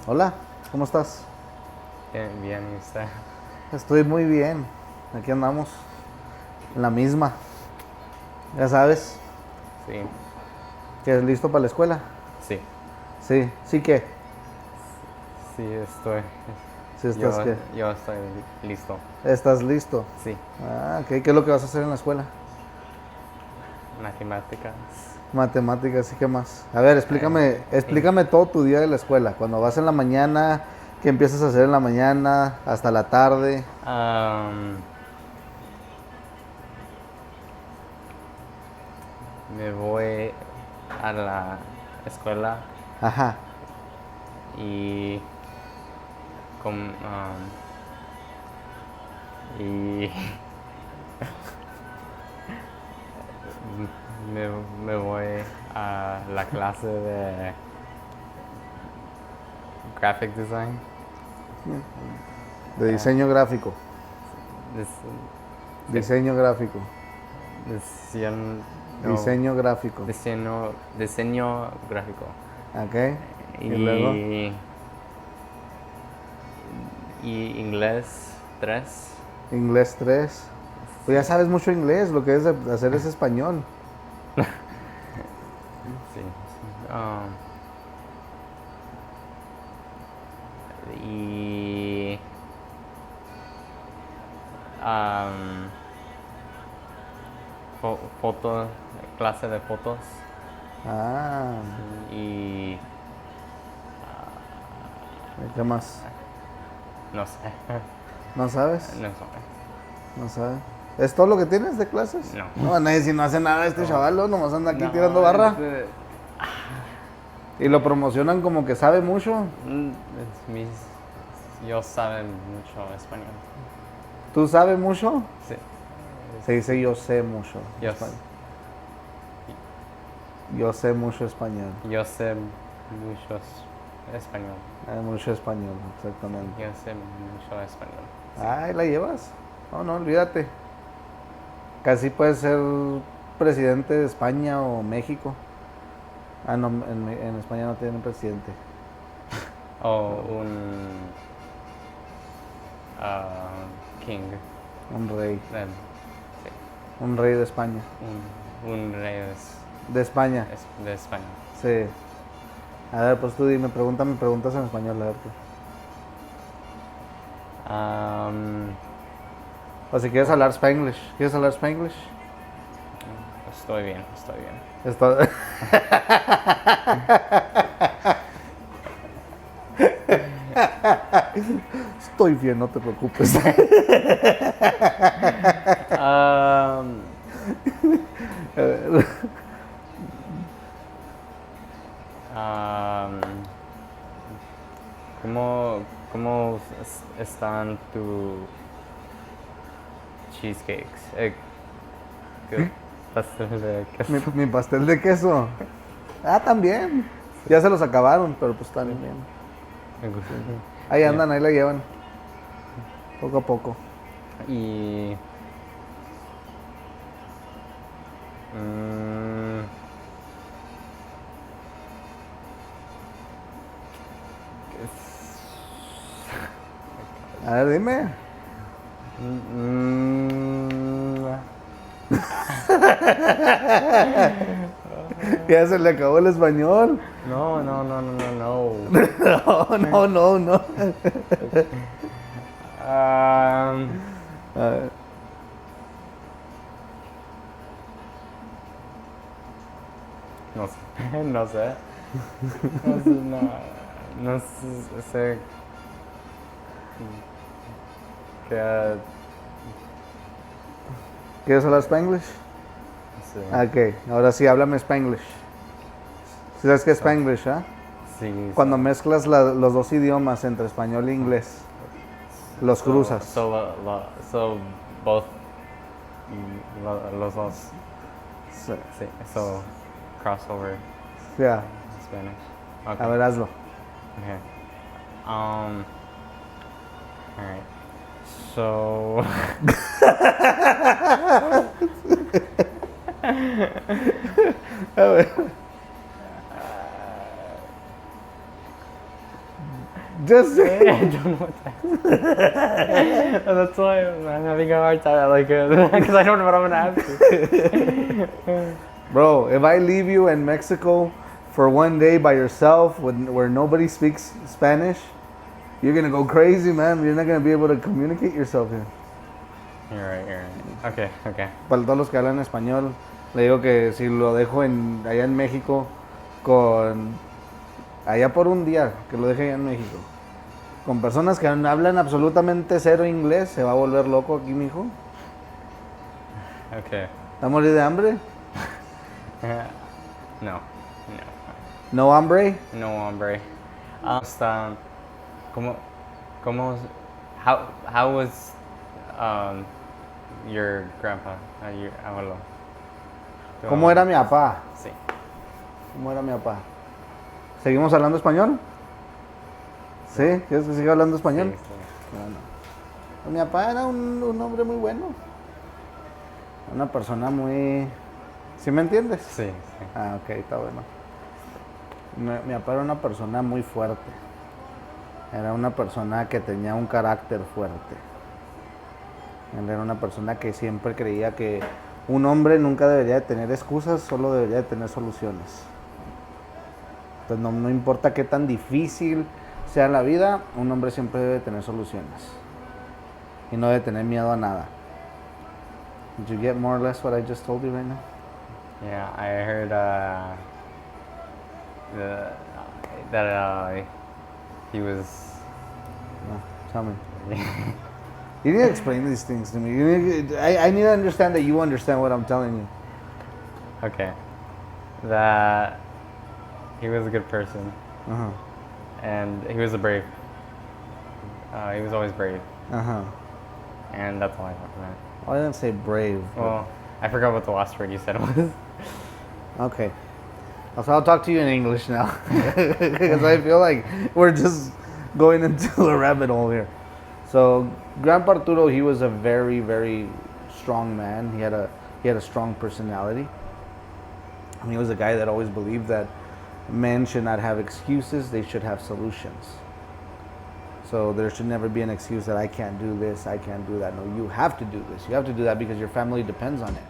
Hola, ¿cómo estás? Bien, bien, ¿y usted? Estoy muy bien. Aquí andamos, en la misma. Ya sabes, Sí, que es listo para la escuela. sí, Sí, sí que. sí, estoy. Sí estás que. Yo estoy listo. Estás listo. Sí, Ah, ok. ¿Qué es lo que vas a hacer en la escuela? matemáticas. Matemáticas y qué más. A ver, explícame, In- explícame todo tu día de la escuela. Cuando vas en la mañana, ¿qué empiezas a hacer en la mañana hasta la tarde? um, Me voy a la escuela Ajá. y, com- um, y me, me voy a la clase de graphic design. De Eh, diseño gráfico. dis- sí, Diseño gráfico. diseño, Diseño gráfico. diseño gráfico. Ok. Y luego, Y, y inglés 3. inglés 3. Pues ya Sí, sabes mucho inglés, lo que es de hacer es español. sí. Y um, foto, clase de fotos. Ah, Y ¿qué más? no sé. ¿No sabes? No sé. ¿No sabes? ¿Es todo lo que tienes de clases? No. No, nadie si no hace nada este No. chaval, ¿no? Nomás anda aquí tirando No, barra. Y lo promocionan como que sabe mucho. yo saben mucho español. ¿Tú sabes mucho? Sí. Se dice yo sé mucho Yo, español. Yo sé mucho español. yo sé mucho español. Mucho español, exactamente. Yo sé mucho español. Sí. Ay, ¿la llevas? No, no, olvídate. Casi puedes ser presidente de España o México. Ah, no, en España no tienen presidente. O un king. Un rey. de- sí. Un rey de España. Un rey De España, de España. sí. A ver, pues tú dime, pregúntame preguntas en español, a ver qué. Um, O si quieres hablar Spanglish. ¿Quieres hablar Spanglish? Estoy bien, estoy bien. Esto... Estoy bien, no te preocupes. Um, um, ¿Cómo están tus cheesecakes? ¿Qué pastel de mi, queso? mi pastel de queso. Ah, también. Ya se los acabaron, pero pues están bien. Me gusta. Ahí Ya. andan, ahí la llevan. Poco a poco. Y mm, A ver, dime. mm, Ya se le acabó el español. no, no, no, no, no, no. No, no, no, no. Um, A ver, no sé, no sé. No sé, no sé qué. ¿quieres hablar Spanglish? Sí, Ok, ahora sí, háblame Spanglish. ¿Sí sabes qué es so- Spanglish, ah? sí, Cuando mezclas los dos idiomas entre español e inglés, los cruzas. so both los dos. Sí. Sí, so crossover Ya, Spanish. a Okay. ver, hazlo. Okay. All right. So. Just say I don't know what that. That's why I'm having a hard time, like, because I don't know what I'm gonna ask you. Bro, if I leave you in Mexico for one day by yourself where nobody speaks Spanish, you're gonna go crazy, man. You're not gonna be able to communicate yourself here. You're right. You're right. Okay. Okay. Para todos los que hablan español, le digo que si lo dejo allá en México allá por un día, que lo deje allá en México, con personas que hablan absolutamente cero inglés, se va a volver loco aquí, mijo. Okay. ¿Va a morir de hambre? No. ¿No hambre? No, hombre. ¿Cómo, how was your grandpa, your abuelo? ¿Cómo era mi papá? Sí. ¿Cómo era mi papá? ¿Seguimos hablando español? ¿Sí? ¿Quieres que siga hablando español? Sí, sí. Bueno. Pues mi papá era un hombre muy bueno. Una persona muy... ¿Sí me entiendes? Sí, sí. Ah, ok, está bueno. Mi papá era una persona muy fuerte. Era una persona que tenía un carácter fuerte. Él era una persona que siempre creía que un hombre nunca debería de tener excusas, solo debería de tener soluciones. Entonces no importa qué tan difícil sea la vida, un hombre siempre debe tener soluciones. Y no debe tener miedo a nada. Did you get more or less what I just told you right now? Yeah, I heard that he was. No, tell me. You need to explain these things to me. I need to understand that you understand what I'm telling you. Okay. That he was a good person, Uh-huh. and he was a brave. He was always brave, Uh-huh. and that's all I talked about. Well, I didn't say brave. Well, I forgot what the last word you said was. Okay. So I'll talk to you in English now. Because I feel like we're just going into a rabbit hole here. So Grandpa Arturo, he was a very, very strong man. He had a strong personality. And he was a guy that always believed that men should not have excuses, they should have solutions. So there should never be an excuse that I can't do this, I can't do that. No, you have to do this. You have to do that because your family depends on it.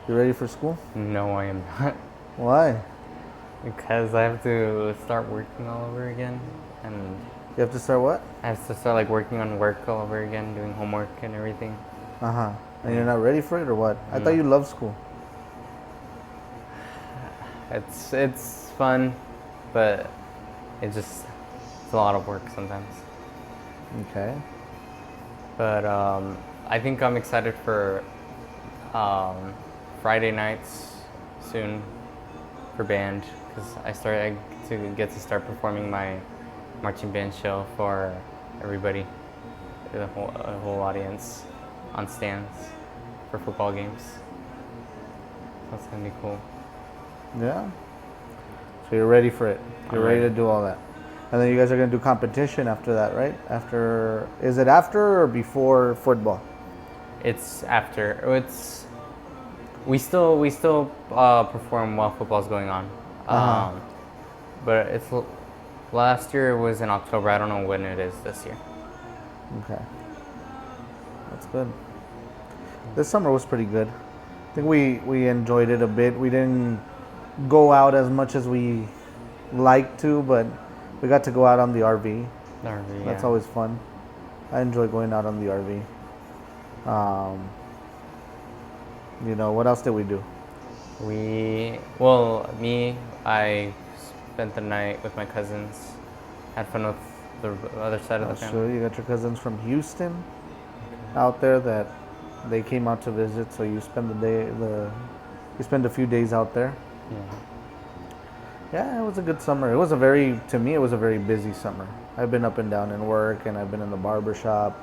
You ready for school? No, I am not, Why? because I have to start working all over again, and You have to start what? I have to start like working on work all over again, doing homework and everything. Uh-huh. And you're not ready for it or what? I thought you loved school. It's fun, but it's a lot of work sometimes. Okay. But I think I'm excited for Friday nights soon for band, because I get to start performing my marching band show for everybody, the whole audience, on stands for football games. So that's gonna be cool. Yeah. So you're ready for it. You're ready to do all that. And then you guys are going to do competition after that, right? Is it after or before football? It's after. We still perform while football's going on. Uh-huh. But last year it was in October. I don't know when it is this year. Okay. That's good. This summer was pretty good. I think we enjoyed it a bit. We didn't go out as much as we liked to, but we got to go out on the RV. That's always fun. I enjoy going out on the RV. What else did we do? I spent the night with my cousins, had fun with the other side of the family. Sure, you got your cousins from Houston out there that they came out to visit, so you spend a few days out there. Yeah. Yeah, it was a good summer. To me, it was a very busy summer. I've been up and down in work, and I've been in the barber shop.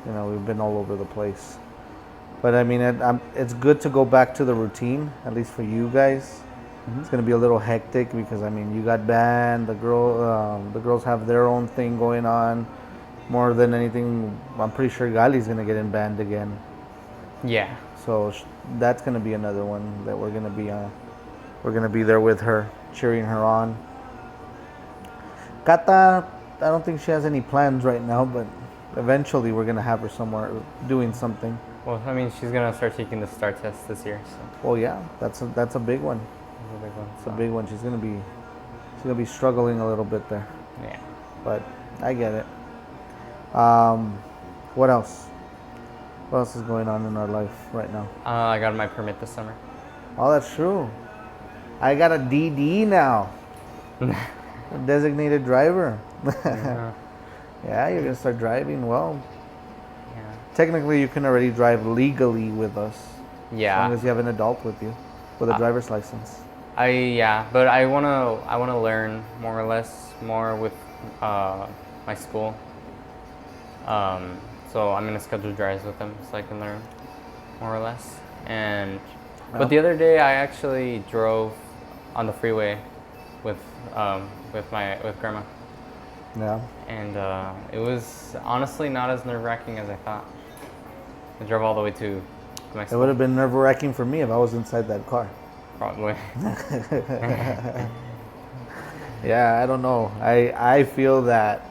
You know, we've been all over the place. But I mean, it's good to go back to the routine, at least for you guys. It's gonna be a little hectic because I mean, you got band. The girls have their own thing going on. More than anything, I'm pretty sure Gali's gonna get in band again. Yeah. So that's gonna be another one that we're gonna be on. We're gonna be there with her, cheering her on. Kata, I don't think she has any plans right now, but eventually we're gonna have her somewhere doing something. Well, I mean, she's gonna start taking the STAR test this year, so Well, yeah, that's a big one. that's a big one. It's a big one. She's gonna be struggling a little bit there, Yeah. but I get it. What else? What else is going on in our life right now? I got my permit this summer. Oh, that's true. I got a DD now. A designated driver. Yeah. Yeah, you're gonna start driving. Well, Yeah. technically, you can already drive legally with us. As long Yeah. as you have an adult with you, with a driver's license. But I wanna learn more or less more with my school. So I'm gonna schedule drives with them so I can learn more or less. And but the other day I actually drove on the freeway with grandma, Yeah. and it was honestly not as nerve-wracking as I thought. I drove all the way to my It school, would have been nerve-wracking for me if I was inside that car. probably. Yeah, I don't know. I feel that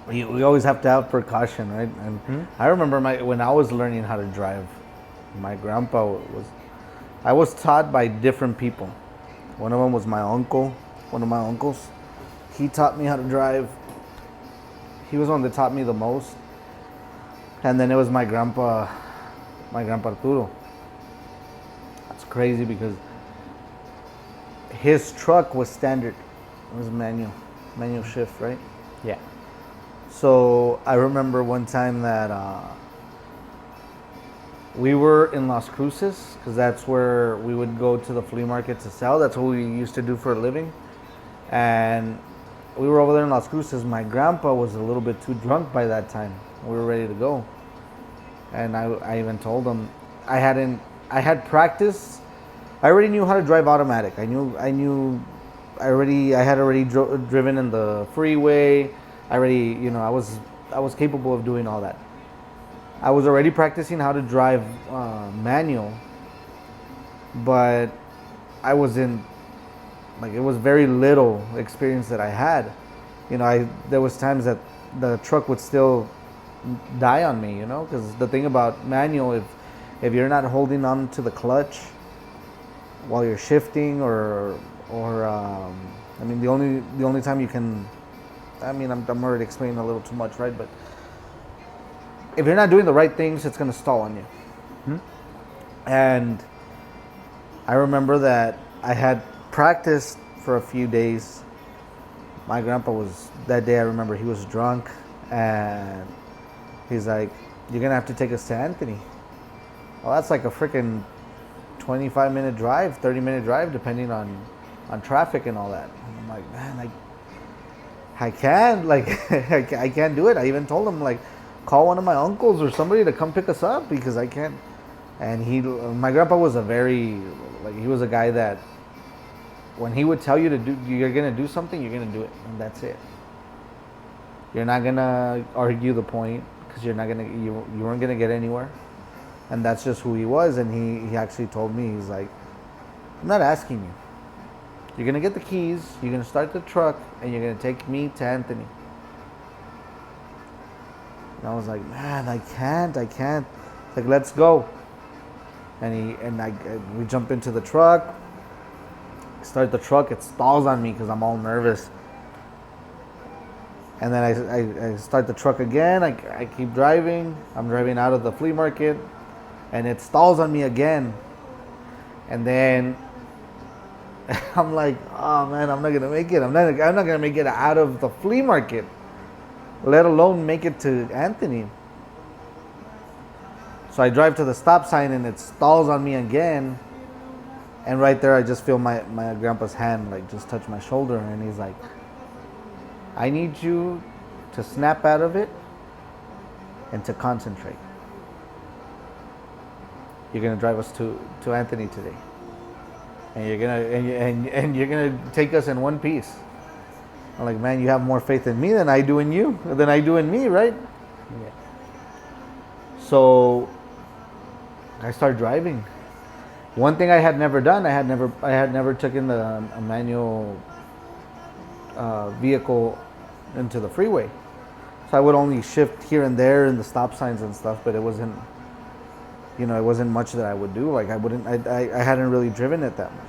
we always have to have precaution, right? And I remember when I was learning how to drive, my grandpa I was taught by different people. One of them was my uncle, one of my uncles. He taught me how to drive. He was the one that taught me the most. And then it was my grandpa Arturo. That's crazy because his truck was standard. It was manual shift, right? Yeah. So I remember one time that we were in Las Cruces because that's where we would go to the flea market to sell. That's what we used to do for a living. And we were over there in Las Cruces. My grandpa was a little bit too drunk by that time. We were ready to go. And I even told him I had practice. I already knew how to drive automatic. I had already driven in the freeway. I was capable of doing all that. I was already practicing how to drive manual, but I was in, like, it was very little experience that I had. There was times that the truck would still die on me, because the thing about manual, if you're not holding on to the clutch while you're shifting or I mean, the only time you can, I mean, I'm already explaining a little too much, right? But if you're not doing the right things, it's gonna stall on you. And I remember that I had practiced for a few days. My grandpa that day I remember he was drunk, and he's like, "You're gonna have to take us to Anthony." Well, that's like a freaking 25-minute drive, 30-minute drive, depending on traffic and all that. And I'm like, man, I can't, I can't do it. I even told him, like, call one of my uncles or somebody to come pick us up because I can't. And my grandpa was he was a guy that when he would tell you you're gonna do something, you're gonna do it, and that's it. You're not gonna argue the point because you weren't gonna get anywhere, and that's just who he was. And he actually told me, he's like, I'm not asking you. You're gonna get the keys, you're gonna start the truck, and you're gonna take me to Anthony. And I was like, man, I can't. Like, let's go. And we jump into the truck, start the truck, it stalls on me because I'm all nervous. And then I start the truck again, I keep driving, I'm driving out of the flea market, and it stalls on me again. And then I'm like, oh man, I'm not gonna make it. I'm not gonna make it out of the flea market, let alone make it to Anthony. So I drive to the stop sign and it stalls on me again. And right there, I just feel my grandpa's hand like just touch my shoulder, and he's like, I need you to snap out of it and to concentrate. You're gonna drive us to Anthony today, and you're gonna take us in one piece. I'm like, man, you have more faith in me than I do in you, than I do in me, right? Yeah. So I started driving. One thing I had never done, I had never taken a manual vehicle into the freeway. So I would only shift here and there in the stop signs and stuff, but it wasn't, it wasn't much that I would do. Like I hadn't really driven it that much.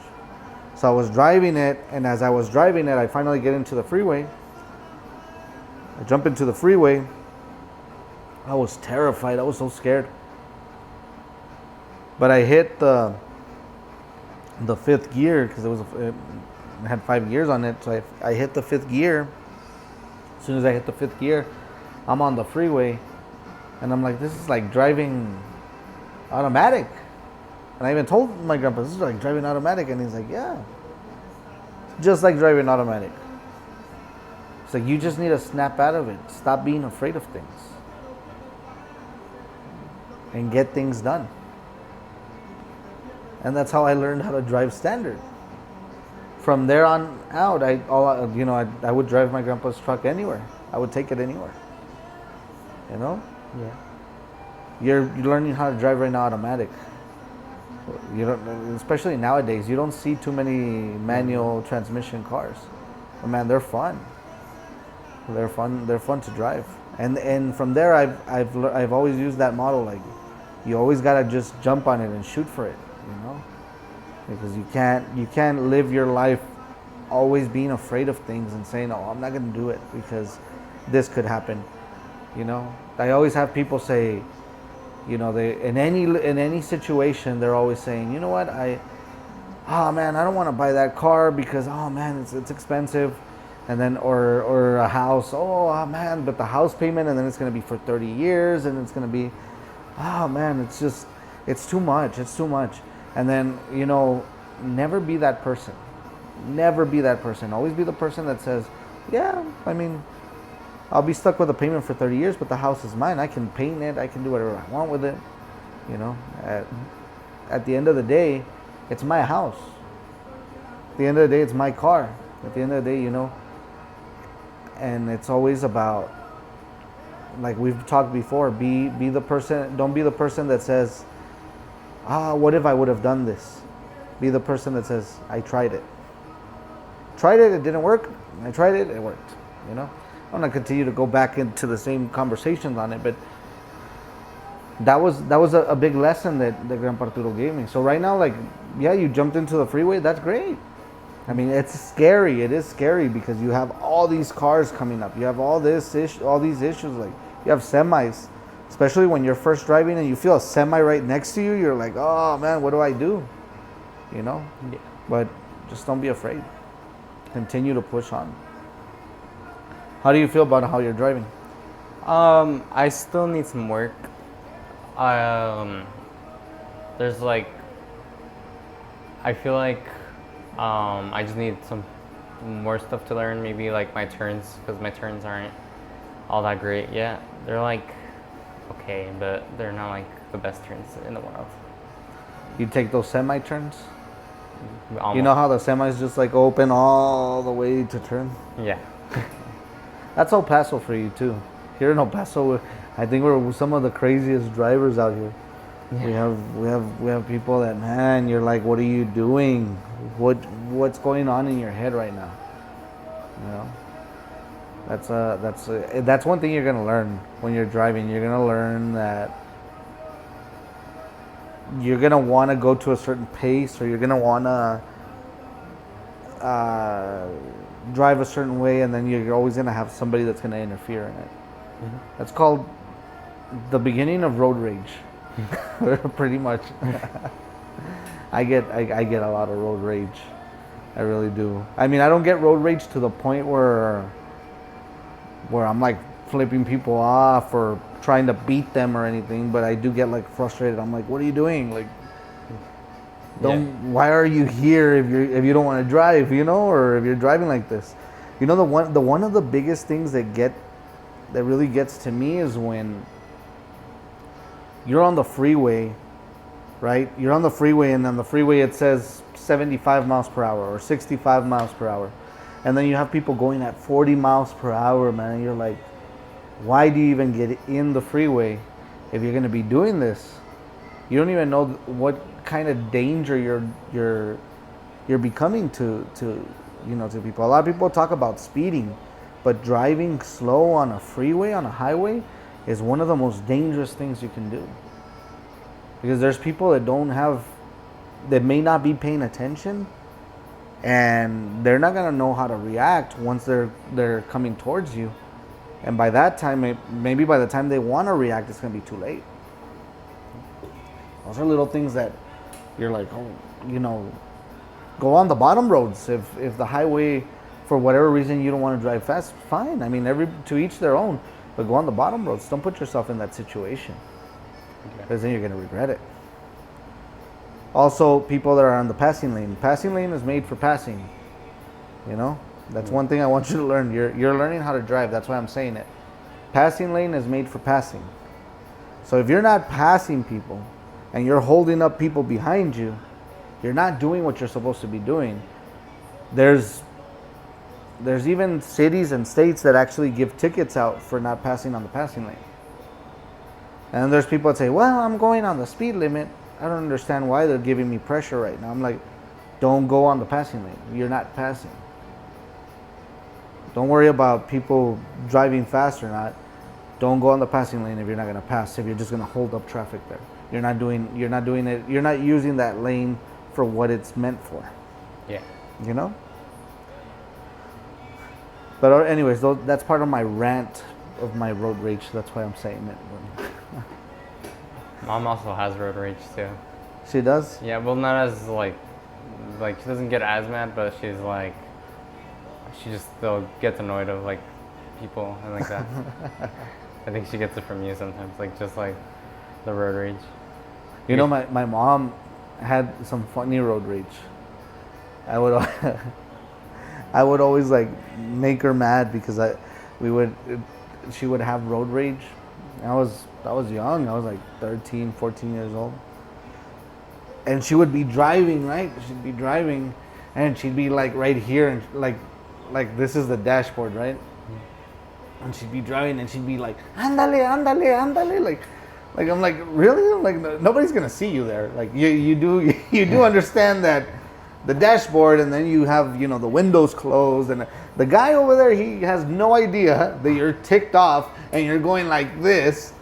So I was driving it, and as I was driving it, I finally get into the freeway. I jump into the freeway. I was terrified. I was so scared. But I hit the fifth gear because it had 5 gears on it. So I hit the fifth gear. As soon as I hit the fifth gear, I'm on the freeway, and I'm like, this is like driving automatic. And I even told my grandpa, this is like driving automatic, and he's like, yeah, just like driving automatic. It's like you just need to snap out of it. Stop being afraid of things and get things done. And that's how I learned how to drive standard. From there on out, I would drive my grandpa's truck anywhere. I would take it anywhere. Yeah. You're learning how to drive right now automatic. You don't, especially nowadays, you don't see too many manual transmission cars. But man, they're fun. They're fun to drive. And from there, I've always used that model. Like, you always gotta just jump on it and shoot for it. Because you can't live your life always being afraid of things and saying, oh, I'm not gonna do it because this could happen. I always have people say, they in any situation, they're always saying, you know what, oh man, I don't want to buy that car because, oh man, it's expensive. And then or a house, oh man, but the house payment, and then it's going to be for 30 years, and it's going to be, oh man, it's too much. And then, never be that person. Never be that person. Always be the person that says, yeah, I'll be stuck with a payment for 30 years, but the house is mine. I can paint it. I can do whatever I want with it. At the end of the day, it's my house. At the end of the day, it's my car. At the end of the day, and it's always about, like we've talked before, be the person. Don't be the person that says, what if I would have done this? Be the person that says, I tried it. It didn't work. I tried it worked. I'm gonna continue to go back into the same conversations on it, but that was a big lesson that Grandpa Arturo gave me. So right now, like, yeah, you jumped into the freeway. That's great. It's scary. It is scary because you have all these cars coming up. You have all these issues. Like, you have semis, especially when you're first driving and you feel a semi right next to you. You're like, oh man, what do I do? Yeah. But just don't be afraid. Continue to push on. How do you feel about how you're driving? I still need some work. There's like, I feel like I just need some more stuff to learn. Maybe like my turns, because my turns aren't all that great yet. They're like okay, but they're not like the best turns in the world. You take those semi turns? Almost. You know how the semis just like open all the way to turn? Yeah. That's El Paso for you too. Here in El Paso, I think we're some of the craziest drivers out here. Yeah. We have people that, man, you're like, what are you doing? What's going on in your head right now? That's one thing you're gonna learn when you're driving. You're gonna learn that you're gonna want to go to a certain pace, or you're gonna want to drive a certain way, and then you're always gonna have somebody that's gonna interfere in it. Mm-hmm. That's called the beginning of road rage. Pretty much. I get a lot of road rage. I really do. I don't get road rage to the point where I'm like flipping people off or trying to beat them or anything, but I do get like frustrated. I'm like, what are you doing? Like, why are you here if you don't want to drive, or if you're driving like this? The one of the biggest things that really gets to me is when you're on the freeway, right? You're on the freeway, and on the freeway it says 75 miles per hour or 65 miles per hour. And then you have people going at 40 miles per hour, man. And you're like, why do you even get in the freeway if you're going to be doing this? You don't even know what kind of danger you're becoming to people. A lot of people talk about speeding, but driving slow on a freeway, on a highway, is one of the most dangerous things you can do. Because there's people that may not be paying attention, and they're not gonna know how to react once they're coming towards you. And by that time, maybe by the time they want to react, it's gonna be too late. Those are little things that you're like, go on the bottom roads. If the highway, for whatever reason, you don't want to drive fast, fine. I mean, to each their own. But go on the bottom roads. Don't put yourself in that situation, because then you're gonna regret it. Also, people that are on the passing lane. Passing lane is made for passing. That's one thing I want you to learn. You're learning how to drive. That's why I'm saying it. Passing lane is made for passing. So if you're not passing people and you're holding up people behind you, you're not doing what you're supposed to be doing. There's even cities and states that actually give tickets out for not passing on the passing lane. And there's people that say, well, I'm going on the speed limit. I don't understand why they're giving me pressure right now. I'm like, don't go on the passing lane. You're not passing. Don't worry about people driving fast or not. Don't go on the passing lane if you're not going to pass. If you're just going to hold up traffic there, you're not doing it. You're not using that lane for what it's meant for. Yeah. But anyways, that's part of my rant of my road rage. That's why I'm saying it. Mom also has road rage too. She does? Yeah, well, not as like she doesn't get as mad, but she's like, she just still gets annoyed of like people and like that. I think she gets it from you sometimes, like just like the road rage. My mom had some funny road rage. I would always like make her mad because she would have road rage. I was young. I was like 13, 14 years old. And she would be driving, right? She'd be driving and she'd be like right here and like this is the dashboard, right? And she'd be driving and she'd be like, "Ándale, ándale, ándale." Like I'm like, really? Like nobody's going to see you there. Like you do understand that the dashboard, and then you have, the windows closed, and the guy over there, he has no idea that you're ticked off and you're going like this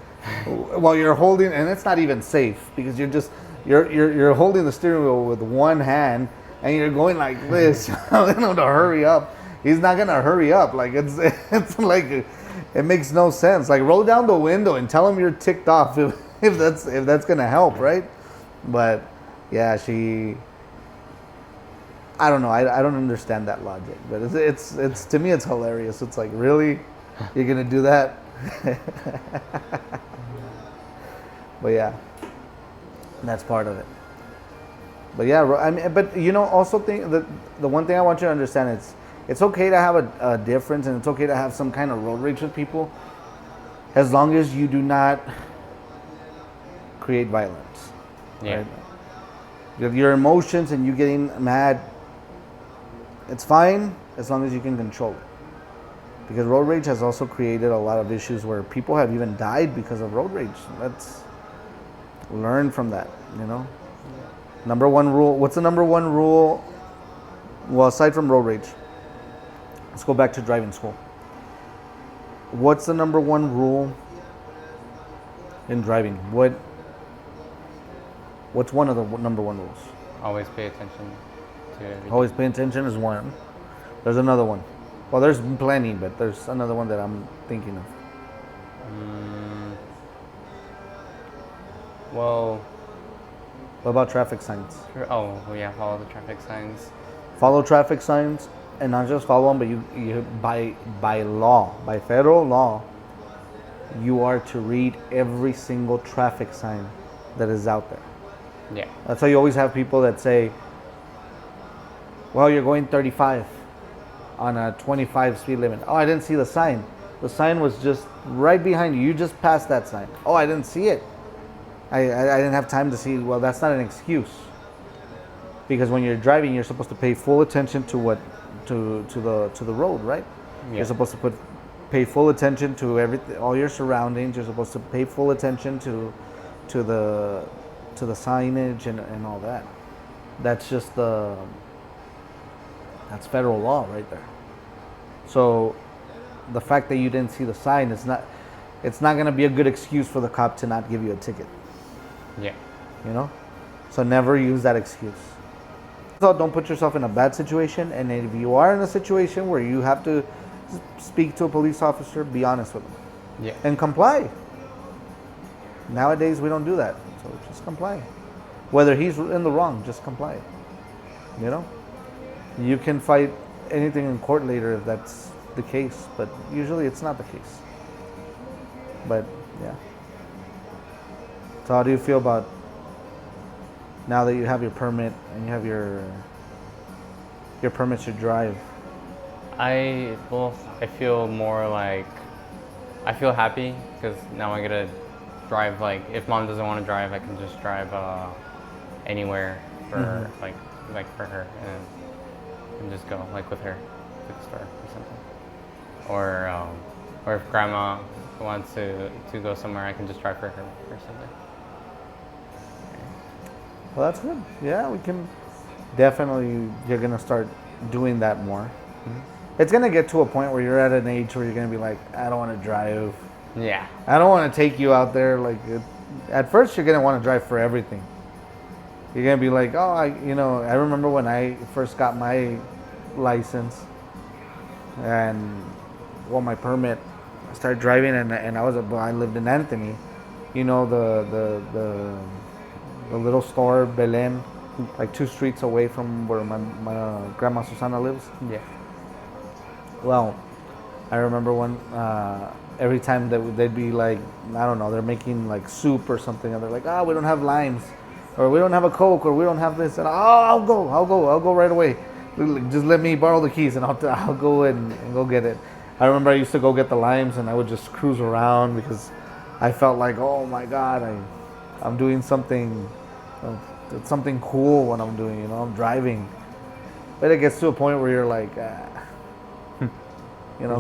while you're holding, and it's not even safe because you're holding the steering wheel with one hand and you're going like this to hurry up. He's not gonna hurry up. Like it's like it makes no sense. Like roll down the window and tell him you're ticked off if that's gonna help, right? But yeah, I don't know. I don't understand that logic, but it's to me it's hilarious. It's like, really, you're gonna do that? But yeah, that's part of it. But yeah, I mean, also think that the one thing I want you to understand is it's okay to have a difference, and it's okay to have some kind of road rage with people, as long as you do not create violence. Yeah. Right? If your emotions and you getting mad, it's fine as long as you can control it. Because road rage has also created a lot of issues where people have even died because of road rage. Let's learn from that, Number one rule. What's the number one rule? Well, aside from road rage, let's go back to driving school. What's the number one rule in driving? What's one of the number one rules? Always pay attention to everything. Always pay attention is one. There's another one. Well, there's plenty, but there's another one that I'm thinking of. Well, what about traffic signs? oh yeah, follow the traffic signs. Follow traffic signs, and not just follow them, but you by law, by federal law, you are to read every single traffic sign that is out there. Yeah. That's why you always have people that say, well, you're going 35 on a 25 speed limit. Oh, I didn't see the sign. The sign was just right behind you. You just passed that sign. Oh, I didn't see it. I didn't have time to see. Well, that's not an excuse. Because when you're driving, you're supposed to pay full attention to the road, right? Yeah. You're supposed to pay full attention to everything, all your surroundings. You're supposed to pay full attention to the signage and all that. That's just that's federal law right there. So the fact that you didn't see the sign is not, it's not going to be a good excuse for the cop to not give you a ticket. Yeah. You know, so never use that excuse. So don't put yourself in a bad situation, and if you are in a situation where you have to speak to a police officer, be honest with them. Yeah. And comply. Nowadays we don't do that, so just comply. Whether he's in the wrong, just comply. You know, you can fight anything in court later if that's the case, but usually it's not the case. But yeah. So how do you feel about now that you have your permit and you have your permit to drive? I feel more like, I feel happy because now I get to drive. Like if mom doesn't want to drive, I can just drive anywhere for her, like for her, and just go like with her to the store or something. Or if grandma wants to go somewhere, I can just drive for her or something. Well, that's good. Yeah, we can definitely. You're gonna start doing that more. Mm-hmm. It's gonna get to a point where you're at an age where you're gonna be like, I don't want to drive. Yeah. I don't want to take you out there. Like, at first, you're gonna want to drive for everything. You're gonna be like, oh, I remember when I first got my license and my permit. I started driving, and I lived in Anthony. You know the little store Belen, like 2 streets away from where my grandma Susana lives. Yeah. Well, I remember when every time that they'd be like, I don't know, they're making like soup or something, and they're like, we don't have limes, or we don't have a Coke, or we don't have this, and I'll go right away. Just let me borrow the keys, and I'll go and go get it. I remember I used to go get the limes, and I would just cruise around because I felt like, oh my God, I'm doing something. It's something cool when I'm doing, I'm driving. But it gets to a point where you're like,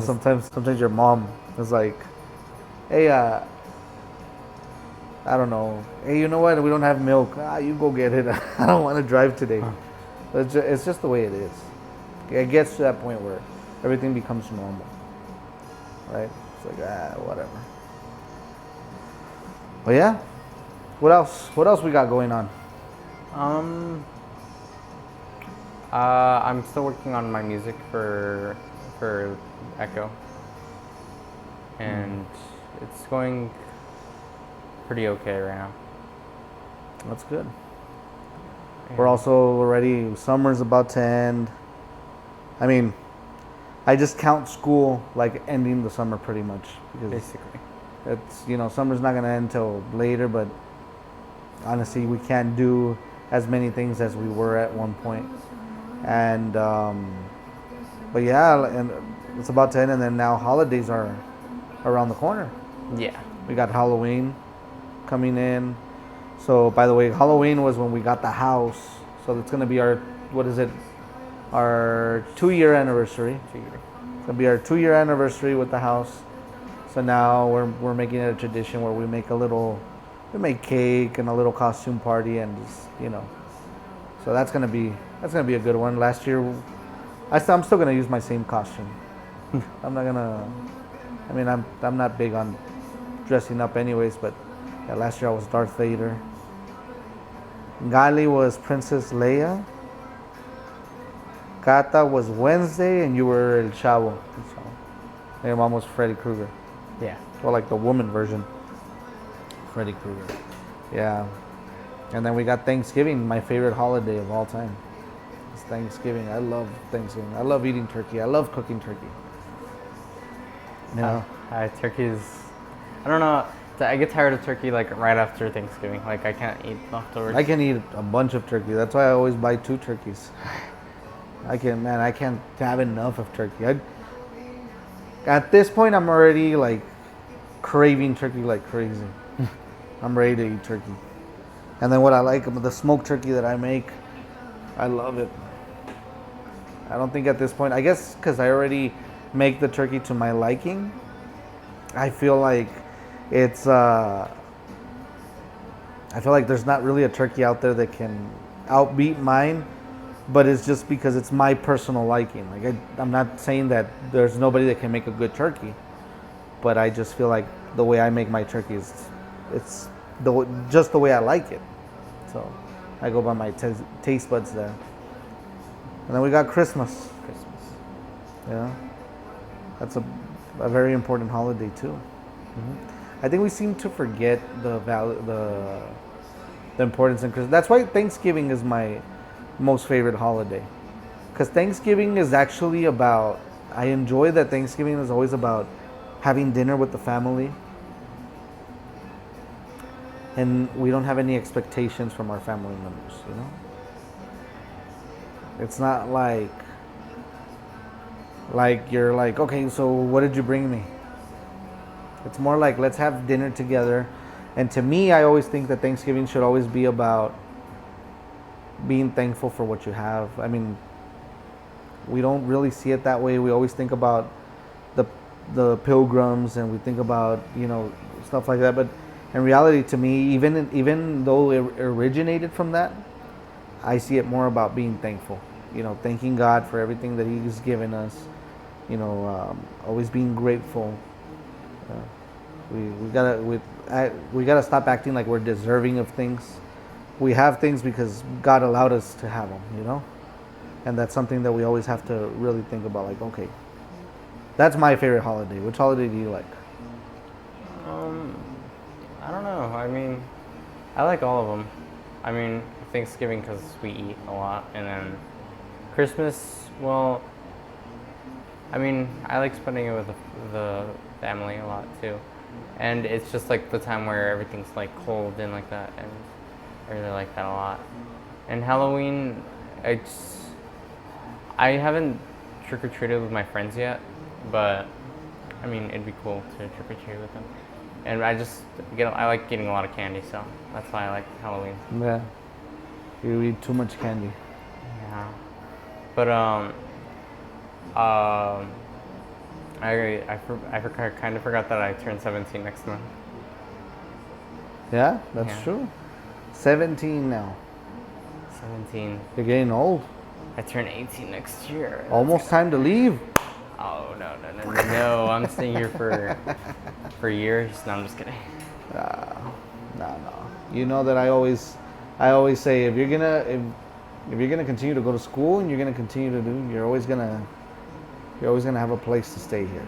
sometimes your mom is like, hey, I don't know, hey, you know what? We don't have milk. You go get it. I don't want to drive today. It's just the way it is. It gets to that point where everything becomes normal, right? It's like, whatever. But yeah. What else? What else we got going on? I'm still working on my music for Echo, and it's going pretty okay right now. That's good. Yeah. We're also already, summer's about to end. I mean, I just count school like ending the summer pretty much, because basically it's summer's not gonna end until later, but honestly, we can't do as many things as we were at one point. And but yeah, and it's about to end, and then now holidays are around the corner. Yeah. We got Halloween coming in. So by the way, Halloween was when we got the house. So it's gonna be our 2-year anniversary. 2 year. It's gonna be our 2-year anniversary with the house. So now we're making it a tradition where we make cake and a little costume party, and just, so that's gonna be a good one. Last year, I'm still gonna use my same costume. I'm not big on dressing up anyways, but yeah, last year I was Darth Vader. Gali was Princess Leia. Kata was Wednesday, and you were El Chavo. And your mom was Freddy Krueger. Yeah. Or like the woman version. Freddy Krueger. Yeah. And then we got Thanksgiving, my favorite holiday of all time. It's Thanksgiving. I love Thanksgiving. I love eating turkey. I love cooking turkey. Turkey is, I don't know, I get tired of turkey like right after Thanksgiving. Like I can't eat leftovers. I can eat a bunch of turkey. That's why I always buy 2 turkeys. I can't have enough of turkey. At this point, I'm already like craving turkey like crazy. I'm ready to eat turkey. And then what I like about the smoked turkey that I make, I love it. I don't think at this point, I guess because I already make the turkey to my liking, I feel like it's, I feel like there's not really a turkey out there that can outbeat mine, but it's just because it's my personal liking. Like I'm not saying that there's nobody that can make a good turkey, but I just feel like the way I make my turkey is, it's just the way I like it. So I go by my taste buds there. And then we got Christmas. Christmas. Yeah, that's a very important holiday too. I think we seem to forget the importance in Christmas. That's why Thanksgiving is my most favorite holiday, because Thanksgiving is actually about. I enjoy that Thanksgiving is always about having dinner with the family, and we don't have any expectations from our family members. You know, it's not like you're like, okay, so what did you bring me? It's more like, let's have dinner together. And to me, I always think that Thanksgiving should always be about being thankful for what you have. I mean, we don't really see it that way. We always think about the pilgrims, and we think about, you know, stuff like that. But in reality, to me, even though it originated from that, I see it more about being thankful. You know, thanking God for everything that He's given us. You know, always being grateful. We gotta stop acting like we're deserving of things. We have things because God allowed us to have them, you know, and that's something that we always have to really think about. Like, okay, that's my favorite holiday. Which holiday do you like? I don't know. I mean, I like all of them. I mean, Thanksgiving because we eat a lot, and then Christmas. Well, I mean, I like spending it with the family a lot too, and it's just like the time where everything's like cold and like that, and I really like that a lot. And Halloween, I haven't trick or treated with my friends yet, but I mean, it'd be cool to trick or treat with them. And I like getting a lot of candy, so that's why I like Halloween. Yeah, you eat too much candy. Yeah, but I kind of forgot that I turned 17 next month. Yeah, that's Yeah. true. 17 now. 17. You're getting old. I turn 18 next year. Almost time to leave. Oh no! I'm staying here for years. No, I'm just kidding. No. You know that I always say, if you're gonna continue to go to school and you're gonna continue to do, you're always gonna have a place to stay here.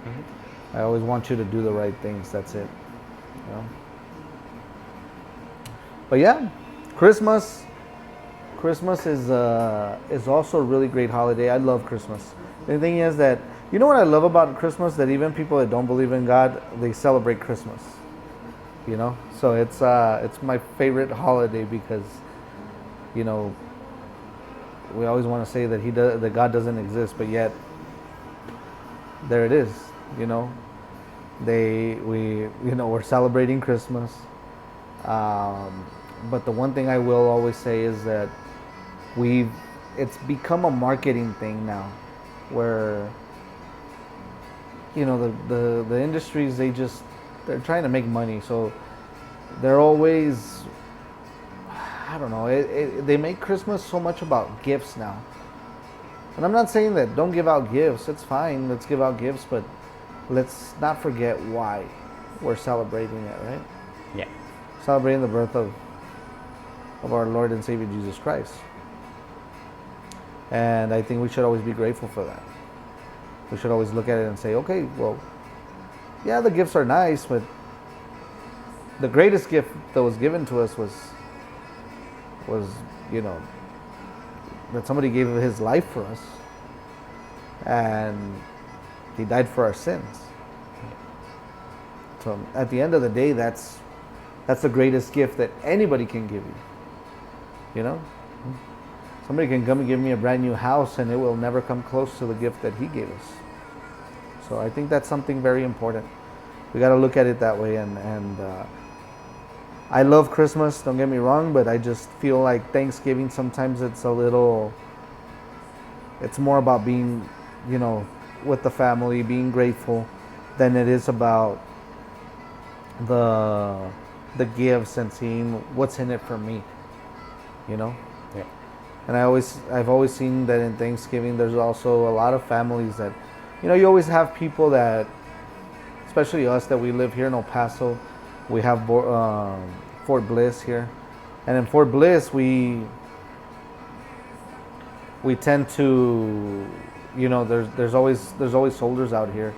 Mm-hmm. I always want you to do the right things. That's it. You know? But yeah, Christmas is also a really great holiday. I love Christmas. The thing is that, you know what I love about Christmas? That even people that don't believe in God, they celebrate Christmas. You know, so it's my favorite holiday because, you know, we always want to say that God doesn't exist, but yet there it is. You know, we're celebrating Christmas. But the one thing I will always say is that it's become a marketing thing now, where, you know, the industries, they're trying to make money, so they're always, I don't know, they make Christmas so much about gifts now. And I'm not saying that don't give out gifts. It's fine, let's give out gifts, but let's not forget why we're celebrating it, right? Yeah. Celebrating the birth of our Lord and Savior Jesus Christ. And I think we should always be grateful for that. We should always look at it and say, okay, well, yeah, the gifts are nice, but the greatest gift that was given to us was, you know, that somebody gave his life for us, and he died for our sins. So at the end of the day, that's the greatest gift that anybody can give you. You know, somebody can come and give me a brand new house, and it will never come close to the gift that he gave us. So I think that's something very important. We got to look at it that way, and I love Christmas, don't get me wrong, but I just feel like Thanksgiving sometimes it's a little, it's more about being, you know, with the family, being grateful, than it is about the gifts and seeing what's in it for me, you know. Yeah. And I've always seen that in Thanksgiving, there's also a lot of families that, you know, you always have people that, especially us that we live here in El Paso, we have Fort Bliss here, and in Fort Bliss we tend to, you know, there's always soldiers out here,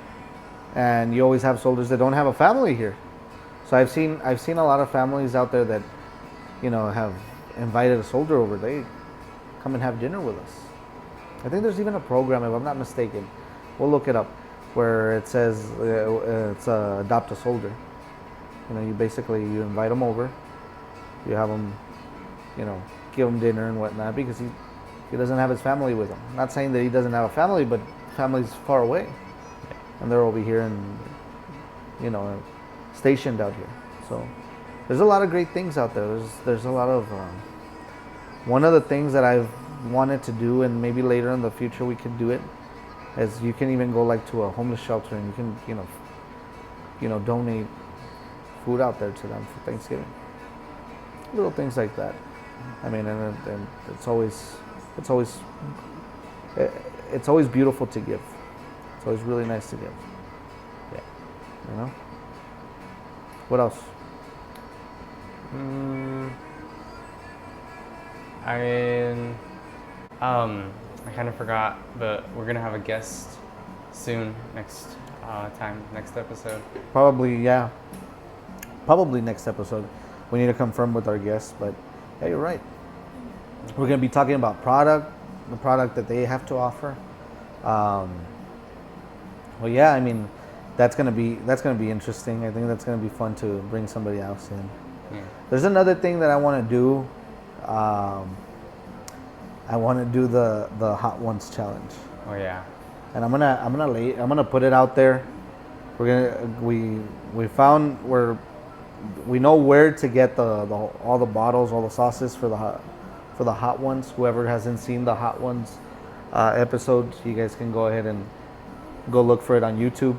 and you always have soldiers that don't have a family here. So I've seen a lot of families out there that, you know, have invited a soldier over. They come and have dinner with us. I think there's even a program, if I'm not mistaken, we'll look it up, where it says it's adopt a soldier. You know, you invite them over, you have them, you know, give him dinner and whatnot, because he doesn't have his family with him. I'm not saying that he doesn't have a family, but family's far away, and they're over here and, you know, stationed out here. So there's a lot of great things out there. There's a lot of one of the things that I've wanted to do, and maybe later in the future we could do it, is you can even go like to a homeless shelter and you can, you know, donate food out there to them for Thanksgiving. Little things like that. I mean, and it's always beautiful to give. It's always really nice to give. Yeah. You know. What else? I kind of forgot, but we're gonna have a guest soon next episode. Probably, yeah. Probably next episode. We need to confirm with our guests, but yeah, you're right. We're gonna be talking about the product that they have to offer. Well, yeah, I mean, that's gonna be interesting. I think that's gonna be fun to bring somebody else in. Yeah. There's another thing that I want to do. I want to do the Hot Ones challenge. Oh yeah. And I'm gonna put it out there. We know where to get all the bottles, all the sauces for the Hot Ones. Whoever hasn't seen the Hot Ones episodes, you guys can go ahead and go look for it on YouTube.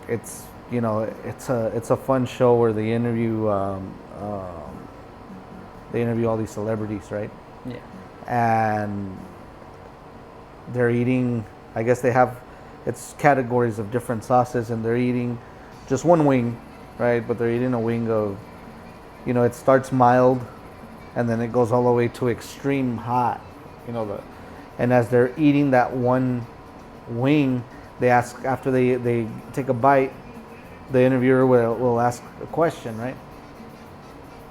It's, you know, it's a fun show where they interview all these celebrities, right? Yeah. And they're eating, I guess they have, it's categories of different sauces, and they're eating just one wing, right? But they're eating a wing of, you know, it starts mild and then it goes all the way to extreme hot, you know, and as they're eating that one wing, they ask, after they take a bite, the interviewer will ask a question, right?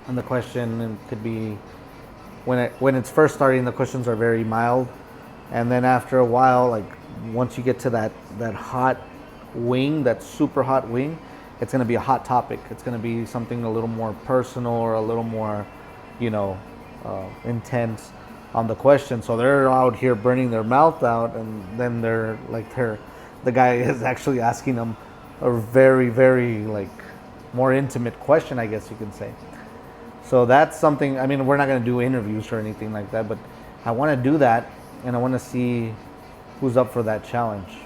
And the question could be, when it's first starting, the questions are very mild, and then after a while, like once you get to that hot wing, that super hot wing, it's going to be a hot topic. It's going to be something a little more personal or a little more, you know, intense on the question. So they're out here burning their mouth out, and then the guy is actually asking them a very, very like more intimate question, I guess you can say. So that's something, I mean, we're not going to do interviews or anything like that, but I want to do that, and I want to see who's up for that challenge.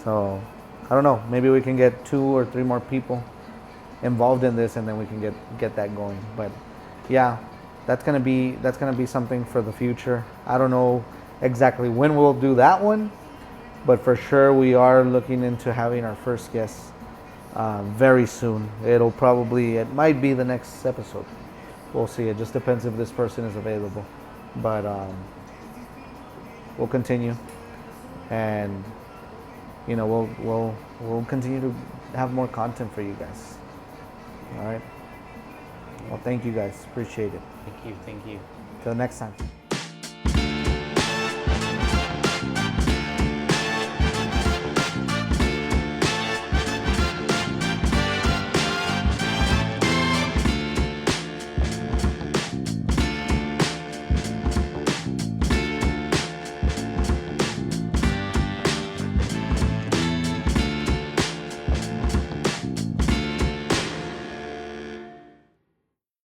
So I don't know, maybe we can get 2 or 3 more people involved in this, and then we can get that going. But yeah, that's gonna be something for the future. I don't know exactly when we'll do that one, but for sure we are looking into having our first guest very soon. It might be the next episode. We'll see. It just depends if this person is available. But we'll continue, and you know, we'll continue to have more content for you guys. All right. Well, thank you guys. Appreciate it. Thank you. Till next time.